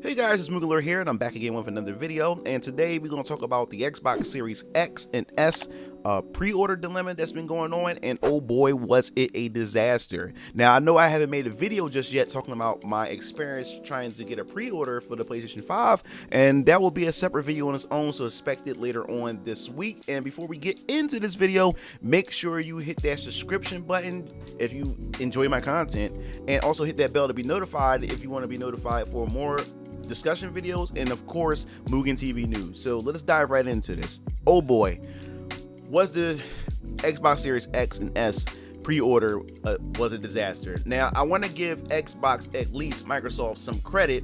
Hey guys, it's MugenLord here, and I'm back again with another video. And today we're going to talk about the Xbox Series X and S pre-order dilemma that's been going on. And oh boy, was it a disaster. Now, I know I haven't made a video just yet talking about my experience trying to get a pre-order for the PlayStation 5, and that will be a separate video on its own, so expect it later on this week. And before we get into this video, make sure you hit that subscription button if you enjoy my content, and also hit that bell to be notified if you want to be notified for more discussion videos, and of course Mugen TV news. So let's dive right into this. Oh boy, was the Xbox Series X and S pre-order was a disaster. Now I want to give Xbox, at least Microsoft, some credit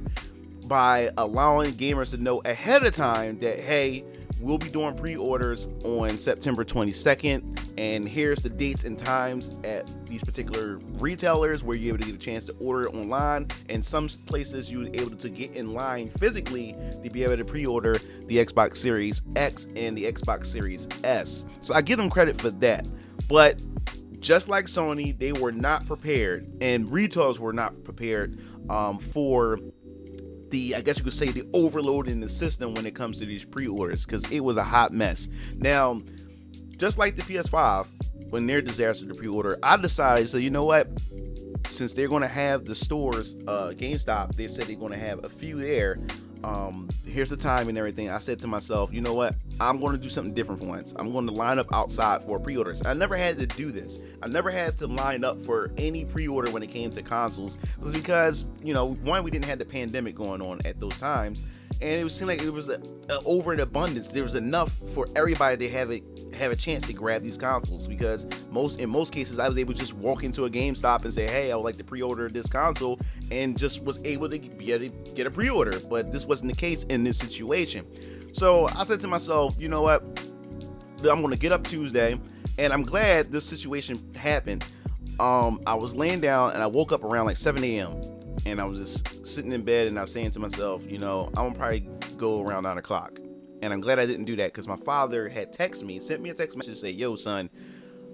by allowing gamers to know ahead of time that, hey, we'll be doing pre-orders on September 22nd, and here's the dates and times at these particular retailers where you're able to get a chance to order it online, and some places you're able to get in line physically to be able to pre-order the Xbox Series X and the Xbox Series S. So I give them credit for that, but just like Sony, they were not prepared, and retailers were not prepared for I guess you could say the overload in the system when it comes to these pre-orders, because it was a hot mess. Now, just like the PS5, when their disaster to pre-order, I decided, so you know what, since they're going to have the stores, GameStop, they said they're going to have a few there, here's the time and everything. I said to myself, you know what, I'm going to do something different for once. I'm going to line up outside for pre-orders. I never had to do this. I never had to line up for any pre-order when it came to consoles. It was because, you know, one, we didn't have the pandemic going on at those times, and it seemed like it was over in abundance. There was enough for everybody to have a chance to grab these consoles, because in most cases I was able to just walk into a GameStop and say, hey, I would like to pre-order this console, and just was able to get a pre-order. But this wasn't the case in this situation. So I said to myself, you know what, I'm going to get up Tuesday, and I'm glad this situation happened. I was laying down and I woke up around like 7 a.m. and I was just sitting in bed, and I was saying to myself, you know, I'm gonna probably go around 9 o'clock. And I'm glad I didn't do that, because my father had sent me a text message to say, yo son,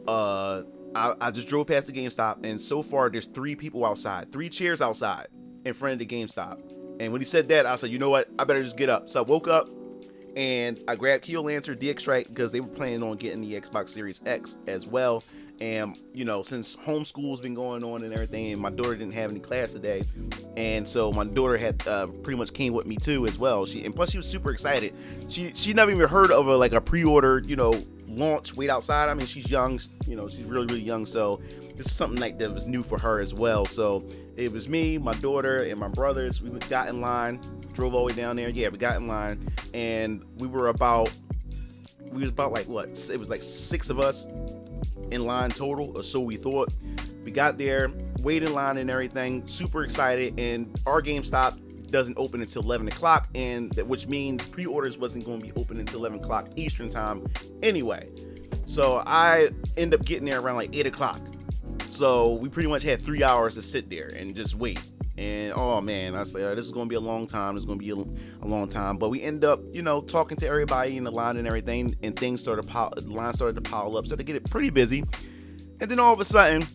I just drove past the GameStop, and so far there's 3 people outside, 3 chairs outside in front of the GameStop. And when he said that, I said, you know what, I better just get up. So I woke up and I grabbed Keel Lancer, DX Strike, because they were planning on getting the Xbox Series X as well. And, you know, since homeschool's been going on and everything, and my daughter didn't have any class today, and so my daughter had pretty much came with me too as well. And plus she was super excited. She never even heard of a pre-order, you know, launch wait outside. I mean, she's young, you know, she's really young, so this was something like that was new for her as well. So it was me, my daughter, and my brothers. We got in line, drove all the way down there. Yeah, we got in line, and we was about like, what, it was like 6 of us in line total, or so we thought. We got there, waited in line and everything, super excited, and our GameStop doesn't open until 11 o'clock, and which means pre-orders wasn't going to be open until 11 o'clock Eastern time anyway. So I end up getting there around like 8 o'clock. So we pretty much had 3 hours to sit there and just wait. And oh man, I was like, this is going to be a long time. It's going to be a long time. But we end up, you know, talking to everybody in the line and everything, and the line started to pile up. So they get it pretty busy. And then all of a sudden,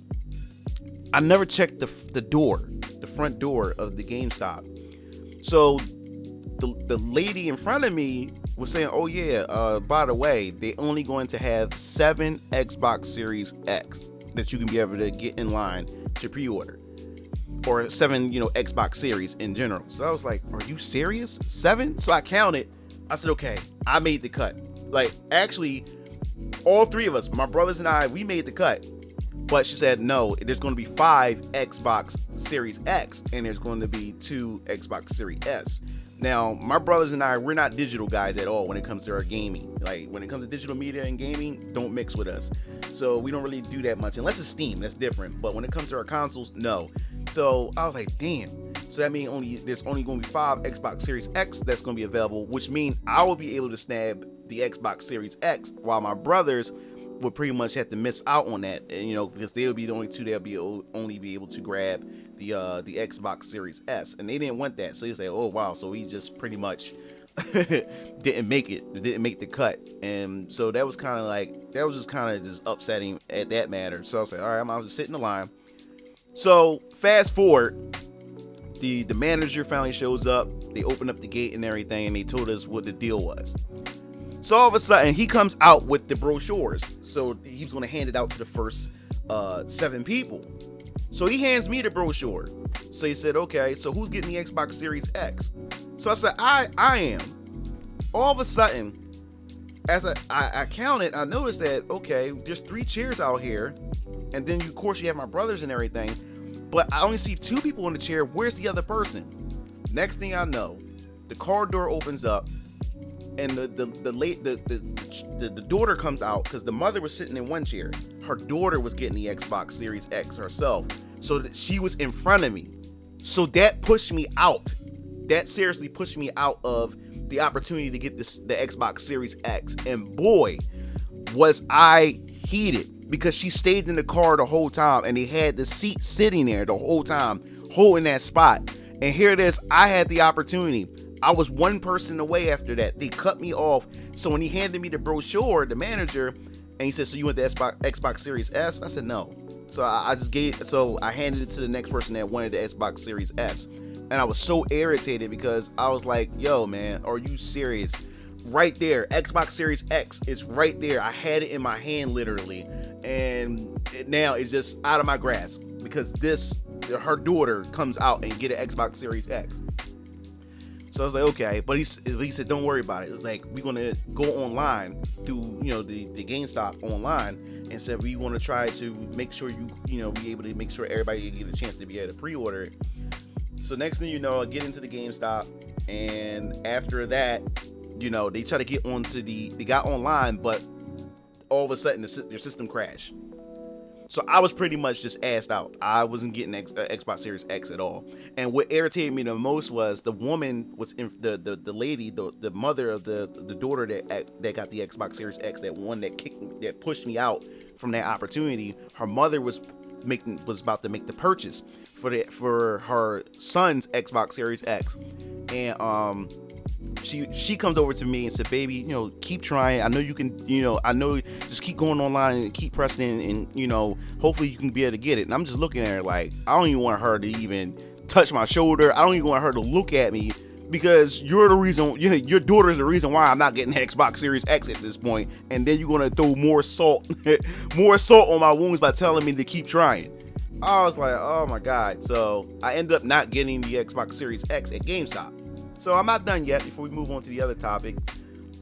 I never checked the front door of the GameStop. So the lady in front of me was saying, oh yeah, by the way, they only going to have 7 Xbox Series X that you can be able to get in line to pre-order. Or 7, you know, Xbox Series in general. So I was like, are you serious? 7? So I counted. I said, okay, I made the cut. Like, actually, all 3 of us, my brothers and I, we made the cut. But she said, no, there's going to be 5 Xbox Series X, and there's going to be 2 Xbox Series S. Now, my brothers and I, we're not digital guys at all when it comes to our gaming. Like, when it comes to digital media and gaming, don't mix with us. So we don't really do that much, unless it's Steam, that's different. But when it comes to our consoles, no. So I was like, damn. So that means there's only going to be 5 Xbox Series X that's going to be available, which means I will be able to snag the Xbox Series X, while my brothers would pretty much have to miss out on that, and, you know, because they'll be the only 2 they'll only be able to grab the Xbox Series S, and they didn't want that. So you say, oh wow, so he just pretty much didn't make the cut. And so that was just kind of upsetting at that matter. So I was like, all right, I'm just sitting in the line. So fast forward, the manager finally shows up. They open up the gate and everything, and they told us what the deal was. So all of a sudden, he comes out with the brochures. So he's going to hand it out to the first 7 people. So he hands me the brochure. So he said, okay, so who's getting the Xbox Series X? So I said, I am. All of a sudden, as I counted, I noticed that, okay, there's 3 chairs out here. And then, of course, you have my brothers and everything. But I only see 2 people in the chair. Where's the other person? Next thing I know, the car door opens up. And the daughter comes out, because the mother was sitting in one chair. Her daughter was getting the Xbox Series X herself. So that she was in front of me. So that pushed me out. That seriously pushed me out of the opportunity to get the Xbox Series X. And boy, was I heated, because she stayed in the car the whole time, and they had the seat sitting there the whole time, holding that spot. And here it is, I had the opportunity. I was 1 person away after that. They cut me off. So when he handed me the brochure, the manager, and he said, so you want the Xbox Series S? I said, no. So I handed it to the next person that wanted the Xbox Series S. And I was so irritated, because I was like, yo, man, are you serious? Right there, Xbox Series X is right there. I had it in my hand, literally. And now it's just out of my grasp, because her daughter comes out and get an Xbox Series X. So I was like, okay, but he said, don't worry about it. It's like, we're going to go online through, the GameStop online, and said, we want to try to make sure be able to make sure everybody get a chance to be able to pre-order it. So next thing you know, I get into the GameStop, and after that, they try to get onto they got online, but all of a sudden their system crashed. So I was pretty much just assed out. I wasn't getting Xbox Series X at all. And what irritated me the most was the woman was the lady, the mother of the daughter that got the Xbox Series X, that pushed me out from that opportunity. Her mother was about to make the purchase for her son's Xbox Series X, and she comes over to me and said, baby, keep trying. I know you can, just keep going online and keep pressing, and hopefully you can be able to get it. And I'm just looking at her like, I don't even want her to even touch my shoulder. I don't even want her to look at me, because you're the reason, your daughter is the reason why I'm not getting Xbox Series X at this point. And then you're going to throw more salt on my wounds by telling me to keep trying. I was like, oh my God. So I ended up not getting the Xbox Series X at GameStop. So I'm not done yet. Before we move on to the other topic,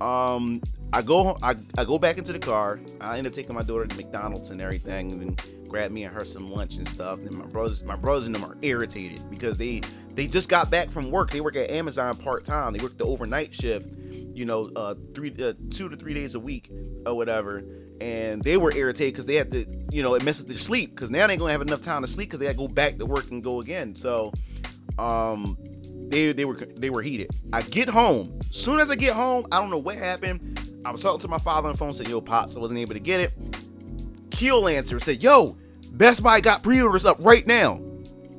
I go back into the car. I end up taking my daughter to McDonald's and everything, and then grab me and her some lunch and stuff. And my brothers and them are irritated, because they just got back from work. They work at Amazon part-time. They work the overnight shift, 2 to 3 days a week or whatever. And they were irritated because they had to, it messed with their sleep, because now they ain't gonna have enough time to sleep, because they had to go back to work and go again. So they were heated. I get home. Soon as I get home, I don't know what happened. I was talking to my father on the phone, said, yo, Pops, I wasn't able to get it. Keel answered, said, yo, Best Buy got pre-orders up right now.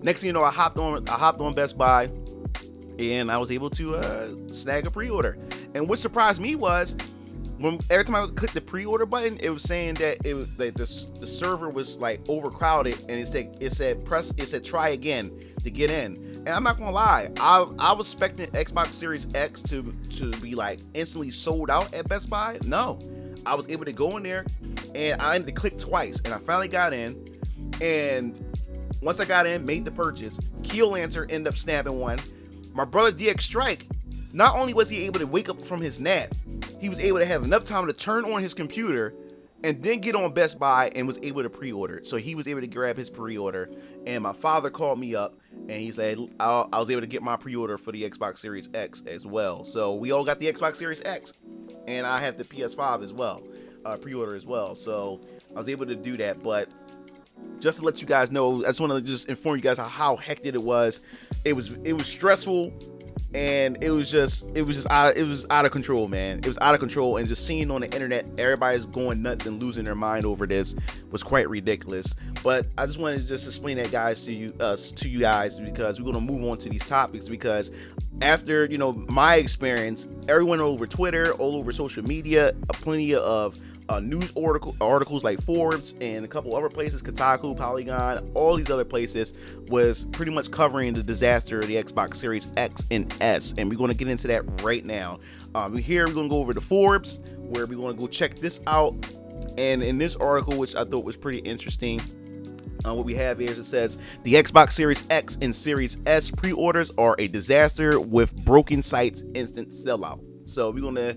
Next thing you know, I hopped on Best Buy, and I was able to snag a pre-order. And what surprised me was, every time I clicked the pre-order button, it was saying that it was like the server was like overcrowded, and it said try again to get in. And I'm not gonna lie, I was expecting Xbox Series X to be like instantly sold out at Best Buy. No, I was able to go in there, and I had to click twice, and I finally got in. And once I got in, made the purchase, Keel Answer ended up snapping one. My brother DX Strike, not only was he able to wake up from his nap, he was able to have enough time to turn on his computer and then get on Best Buy and was able to pre-order it. So he was able to grab his pre-order, and my father called me up and he said I was able to get my pre-order for the Xbox Series X as well. So we all got the Xbox Series X, and I have the PS5 as well, pre-order as well. So I was able to do that. But just to let you guys know, I just want to just inform you guys how hectic it was. It was stressful. And it was out of control, man. It was out of control, and just seeing on the internet everybody's going nuts and losing their mind over this was quite ridiculous. But I just wanted to just explain that, guys, to you guys, because we're going to move on to these topics. Because after my experience, everyone over Twitter, all over social media, plenty of news articles like Forbes and a couple other places, Kotaku, Polygon, all these other places was pretty much covering the disaster of the Xbox Series X and S, and we're going to get into that right now. Here we're going to go over to Forbes, where we're going to go check this out. And in this article, which I thought was pretty interesting, what we have here is it says the Xbox Series X and Series S pre-orders are a disaster with broken sites, instant sellout. So we're gonna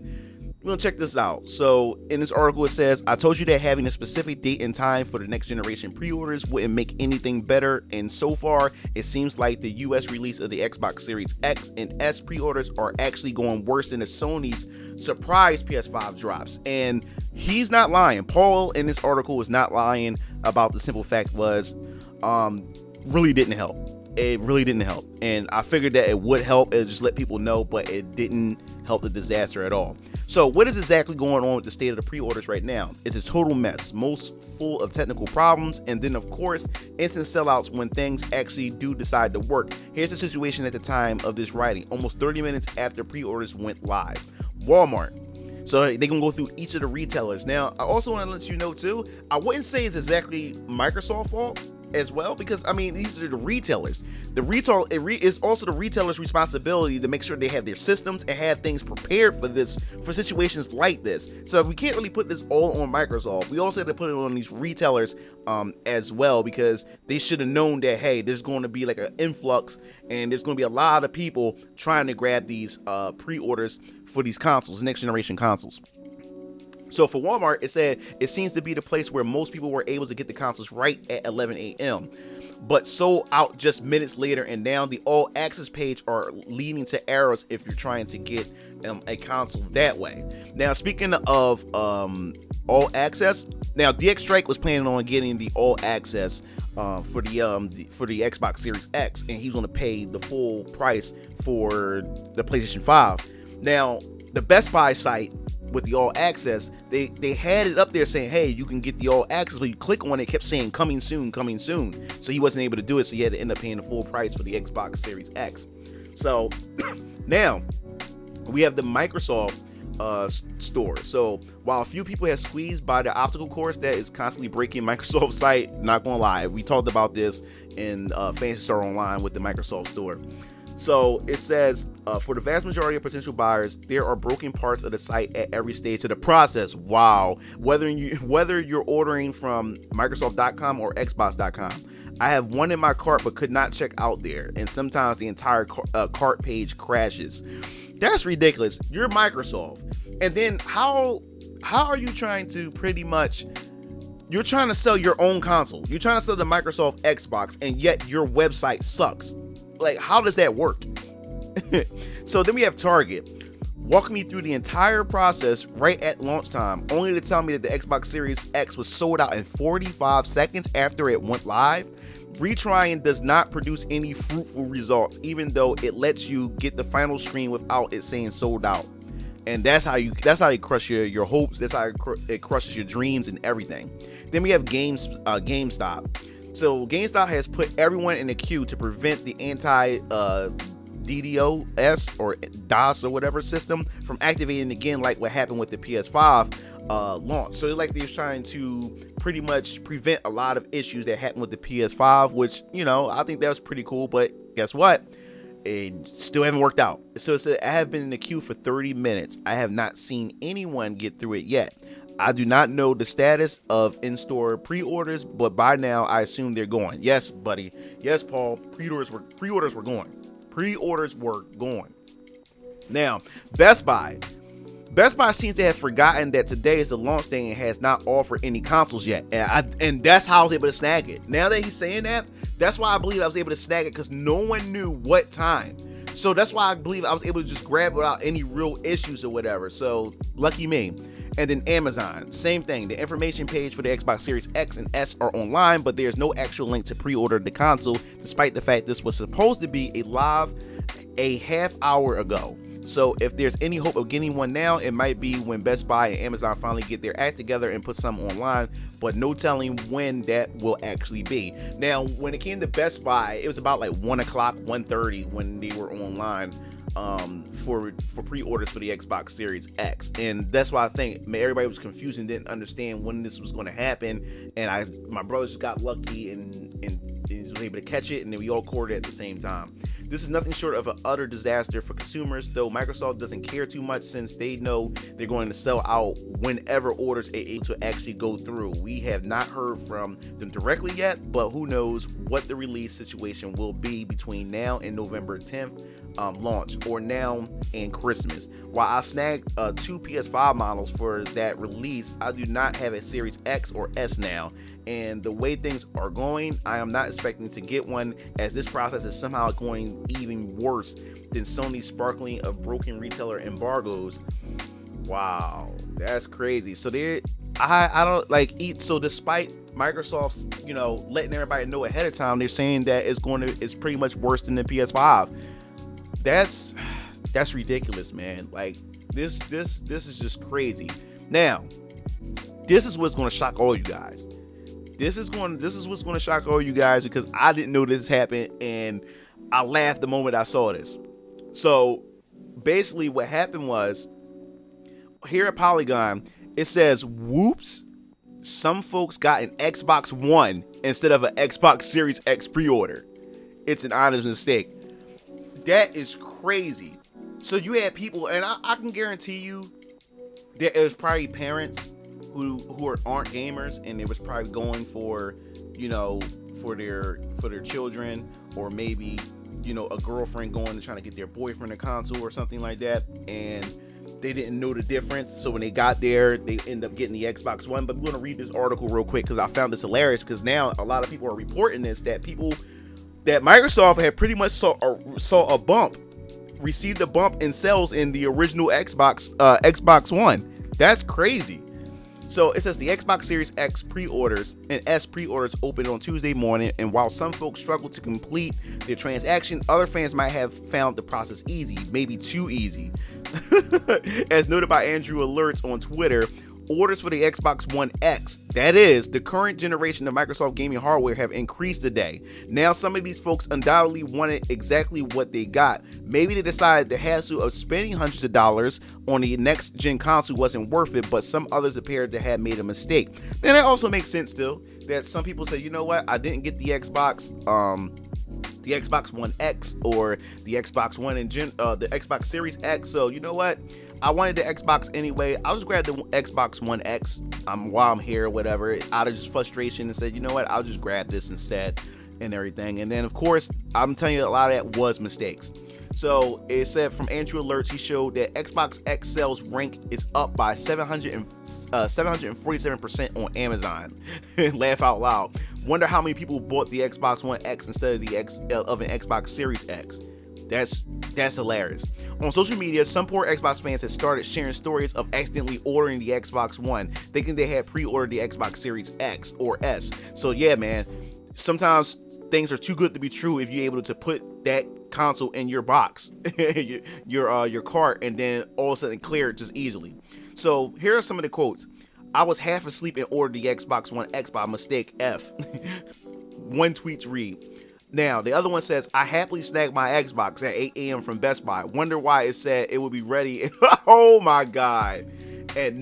check this out. So in this article it says, I told you that having a specific date and time for the next generation pre-orders wouldn't make anything better, and so far it seems like the US release of the Xbox Series X and S pre-orders are actually going worse than the Sony's surprise PS5 drops. And he's not lying. Paul in this article is not lying about the simple fact was really didn't help. It really didn't help, and I figured that it would help. It just let people know, but it didn't help the disaster at all. So what is exactly going on with the state of the pre-orders right now? It's a total mess, most full of technical problems, and then of course instant sellouts when things actually do decide to work. Here's the situation at the time of this writing, almost 30 minutes after pre-orders went live. Walmart. So they're gonna go through each of the retailers. Now, I also want to let you know too, I wouldn't say it's exactly Microsoft's fault as well, because I mean, these are the retailers. It's also the retailer's responsibility to make sure they have their systems and have things prepared for situations like this. So we can't really put this all on Microsoft. We also have to put it on these retailers as well, because they should have known that, hey, there's going to be like an influx and there's going to be a lot of people trying to grab these pre-orders for these consoles, next generation consoles. So for Walmart, it said it seems to be the place where most people were able to get the consoles right at 11 a.m. but sold out just minutes later, and now the all access page are leading to errors if you're trying to get a console that way. Now, speaking of all access, now DX Strike was planning on getting the all access for the Xbox Series X, and he's going to pay the full price for the PlayStation 5. Now, the Best Buy site with the all access, they had it up there saying, hey, you can get the all access, but you click on it, it kept saying coming soon. So he wasn't able to do it, so he had to end up paying the full price for the Xbox Series X. So now we have the Microsoft store. So while a few people have squeezed by the obstacle course that is constantly breaking Microsoft's site, not gonna lie, we talked about this in Fantasy Star Online with the Microsoft store. So it says, for the vast majority of potential buyers, there are broken parts of the site at every stage of the process. Wow. Whether you're ordering from Microsoft.com or Xbox.com. I have one in my cart but could not check out there, and sometimes the entire cart page crashes. That's ridiculous. You're Microsoft. And then how are you trying to you're trying to sell your own console. You're trying to sell the Microsoft Xbox, and yet your website sucks. Like, how does that work? So then we have Target walking me through the entire process right at launch time, only to tell me that the Xbox Series X was sold out in 45 seconds after it went live. Retrying does not produce any fruitful results, even though it lets you get the final screen without it saying sold out. And that's how you crush your hopes. That's how it crushes your dreams and everything. Then we have GameStop. So GameStop has put everyone in a queue to prevent the DDoS or DOS or whatever system from activating again, like what happened with the PS5 launch. So it's like they're trying to pretty much prevent a lot of issues that happened with the PS5, which, you know, I think that was pretty cool. But guess what? It still haven't worked out. So it said, I have been in the queue for 30 minutes. I have not seen anyone get through it yet. I do not know the status of in-store pre-orders, but by now I assume they're going. Yes, buddy. Yes, Paul. Pre-orders were going. Pre-orders were going. Now, Best Buy. Best Buy seems to have forgotten that today is the launch day and has not offered any consoles yet. And that's how I was able to snag it. Now that he's saying that, that's why I believe I was able to snag it, because no one knew what time. So that's why I believe I was able to just grab it without any real issues or whatever. So lucky me. And then Amazon, same thing. The information page for the Xbox Series X and S are online, but there's no actual link to pre-order the console, despite the fact this was supposed to be live a half hour ago. So if there's any hope of getting one now, it might be when Best Buy and Amazon finally get their act together and put some online. but no telling when that will actually be. Now, when it came to Best Buy, it was about like 1 o'clock, 1:30 when they were online for pre-orders for the Xbox Series X, and that's why I think everybody was confused and didn't understand when this was going to happen. And my brother just got lucky and he was able to catch it, and then we all caught it at the same time. This is nothing short of an utter disaster for consumers, though Microsoft doesn't care too much since they know they're going to sell out whenever orders are able to actually go through. We have not heard from them directly yet, but who knows what the release situation will be between now and November 10th launch, or now and Christmas. While I snagged 2 PS5 models for that release, I do not have a Series X or S now, and the way things are going, I am not expecting to get one, as this process is somehow going even worse than Sony's sparkling of broken retailer embargoes. Wow, that's crazy. So I don't like eat. So despite Microsoft's, letting everybody know ahead of time, they're saying that it's pretty much worse than the PS5. That's ridiculous, man. Like this is just crazy. Now, this is what's going to shock all you guys. This is what's going to shock all you guys, because I didn't know this happened, and I laughed the moment I saw this. So basically what happened was, here at Polygon, it says, whoops, some folks got an Xbox One instead of an Xbox Series X pre-order. It's an honest mistake. That is crazy. So you had people, and I can guarantee you that it was probably parents who aren't gamers, and it was probably going for, for their children, or maybe, a girlfriend going and trying to get their boyfriend a console or something like that, and they didn't know the difference. So when they got there, they end up getting the Xbox One. But we're going to read this article real quick, because I found this hilarious, because now a lot of people are reporting this, that Microsoft had pretty much received a bump in sales in the original Xbox One. That's crazy. So it says the Xbox Series X pre-orders and S pre-orders opened on Tuesday morning, and while some folks struggled to complete their transaction, other fans might have found the process easy, maybe too easy. As noted by Andrew Alerts on Twitter, orders for the Xbox One X, that is, the current generation of Microsoft gaming hardware, have increased today. Now, some of these folks undoubtedly wanted exactly what they got. Maybe they decided the hassle of spending hundreds of dollars on the next gen console wasn't worth it, but some others appeared to have made a mistake. And that also makes sense still, that some people say, you know what, I didn't get the Xbox One X or the Xbox One and the Xbox Series X, so you know what, I wanted the Xbox anyway, I'll just grab the Xbox One X while I'm here or whatever, out of just frustration, and said, you know what, I'll just grab this instead and everything. And then of course, I'm telling you, a lot of that was mistakes. So it said from Andrew Alerts, he showed that Xbox X sales rank is up by 747% on Amazon. Laugh out loud. Wonder how many people bought the Xbox One X instead of of an Xbox Series X. That's hilarious. On social media, some poor Xbox fans have started sharing stories of accidentally ordering the Xbox One, thinking they had pre-ordered the Xbox Series X or S. So yeah, man, sometimes things are too good to be true if you're able to put that console in your box, your cart, and then all of a sudden clear it just easily. So here are some of the quotes. I was half asleep and ordered the Xbox One X by mistake, F. One tweets read. Now, the other one says, I happily snagged my Xbox at 8 a.m. from Best Buy. Wonder why it said it would be ready. Oh my God. At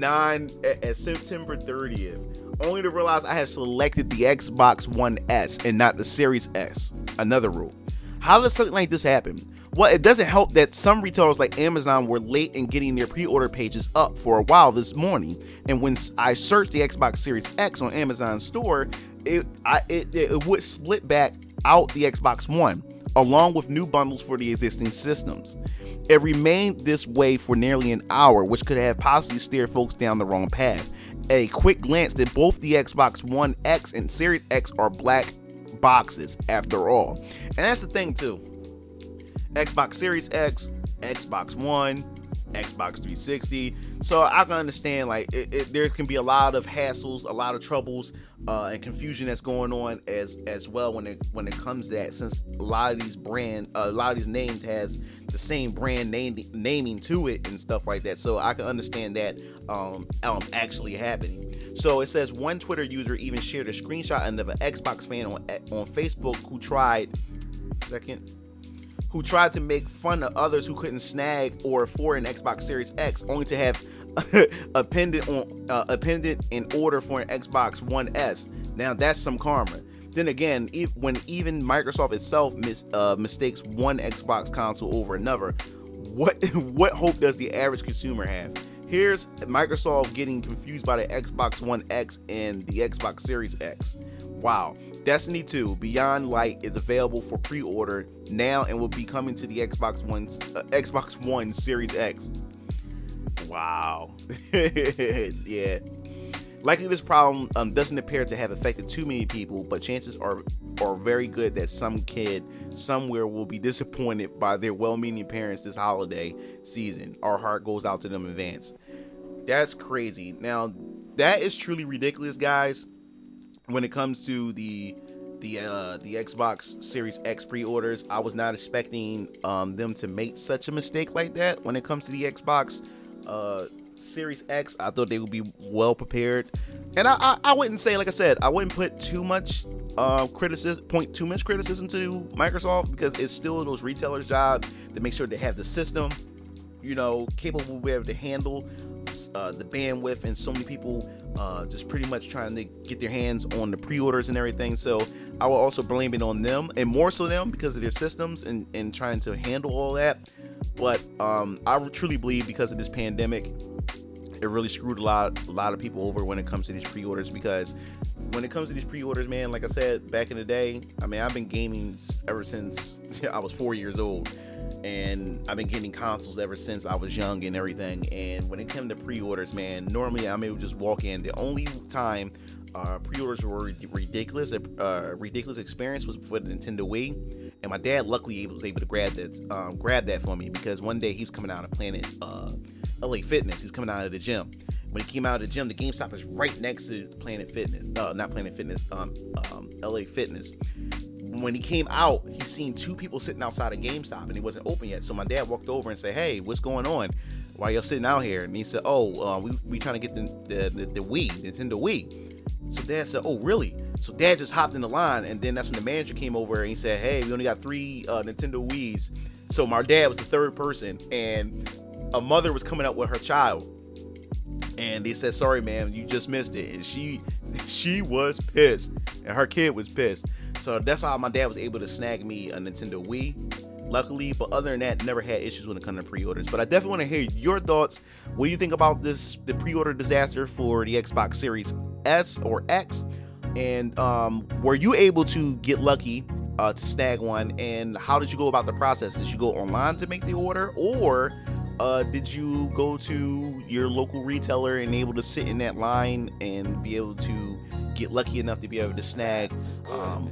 September 30th. Only to realize I have selected the Xbox One S and not the Series S. Another rule. How does something like this happen? Well, it doesn't help that some retailers like Amazon were late in getting their pre-order pages up for a while this morning. And when I searched the Xbox Series X on Amazon store, it would split back out the Xbox One, along with new bundles for the existing systems. It remained this way for nearly an hour, which could have possibly steered folks down the wrong path. At a quick glance, that both the Xbox One X and Series X are black boxes after all. And that's the thing too. Xbox Series X, Xbox One, Xbox 360. So I can understand, like, there can be a lot of hassles, a lot of troubles, and confusion that's going on as well when it comes to that, since a lot of these names has the same brand naming to it and stuff like that. So I can understand that actually happening. So it says one Twitter user even shared a screenshot of an Xbox fan on Facebook who tried to make fun of others who couldn't snag or afford an Xbox Series X, only to have a pendant in order for an Xbox One S. Now that's some karma. Then again, when even Microsoft itself mistakes one Xbox console over another, what hope does the average consumer have? Here's Microsoft getting confused by the Xbox One X and the Xbox Series X. Wow. Destiny 2 Beyond Light is available for pre-order now and will be coming to the Xbox One Series X. Wow. Yeah. Likely this problem doesn't appear to have affected too many people, but chances are very good that some kid somewhere will be disappointed by their well-meaning parents this holiday season. Our heart goes out to them in advance. That's crazy. Now, that is truly ridiculous, guys. When it comes to the Xbox Series X pre-orders, I was not expecting them to make such a mistake like that. When it comes to the Xbox Series X, I thought they would be well prepared, and I wouldn't say, like I said, I wouldn't put too much criticism to Microsoft, because it's still those retailers' job to make sure they have the system, capable of being able to handle the bandwidth and so many people just pretty much trying to get their hands on the pre-orders and everything. So I will also blame it on them, and more so them, because of their systems and trying to handle all that. But I truly believe because of this pandemic, it really screwed a lot of people over when it comes to these pre-orders, because when it comes to these pre-orders, man, like I said, back in the day, I mean, I've been gaming ever since I was 4 years old, and I've been getting consoles ever since I was young and everything. And when it came to pre-orders, man, normally I'm able to just walk in. The only time pre-orders were ridiculous experience was for the Nintendo Wii, and my dad luckily was able to grab that for me, because one day he was coming out of Planet LA Fitness. He was coming out of the gym. When he came out of the gym, the GameStop is right next to Planet Fitness. Not Planet Fitness, LA Fitness. When he came out, he seen two people sitting outside of GameStop, and it wasn't open yet. So my dad walked over and said, "Hey, what's going on? Why y'all sitting out here?" And he said, we trying to get the Wii, Nintendo Wii." So Dad said, "Oh, really?" So Dad just hopped in the line, and then that's when the manager came over and he said, "Hey, we only got 3 Nintendo Wiis." So my dad was the third person, and a mother was coming up with her child, and they said, "Sorry, ma'am, you just missed it." And she was pissed, and her kid was pissed. So that's how my dad was able to snag me a Nintendo Wii, luckily. But other than that, never had issues when it comes to pre-orders. But I definitely want to hear your thoughts. What do you think about the pre-order disaster for the Xbox Series S or X? And were you able to get lucky to snag one? And how did you go about the process? Did you go online to make the order, or did you go to your local retailer and able to sit in that line and be able to get lucky enough to be able to snag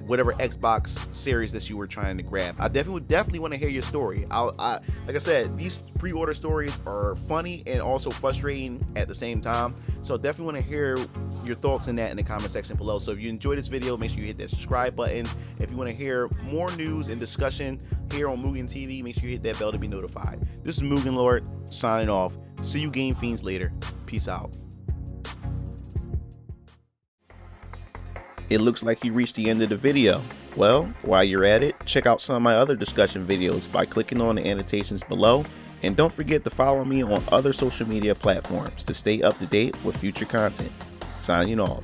whatever Xbox series that you were trying to grab? I definitely want to hear your story. Like I said, these pre-order stories are funny and also frustrating at the same time. So definitely want to hear your thoughts in that in the comment section below. So if you enjoyed this video, make sure you hit that subscribe button. If you want to hear more news and discussion here on Mugen TV, make sure you hit that bell to be notified. This is MugenLord signing off. See you game fiends later. Peace out. It looks like you reached the end of the video. Well, while you're at it, check out some of my other discussion videos by clicking on the annotations below, and don't forget to follow me on other social media platforms to stay up to date with future content. Signing off.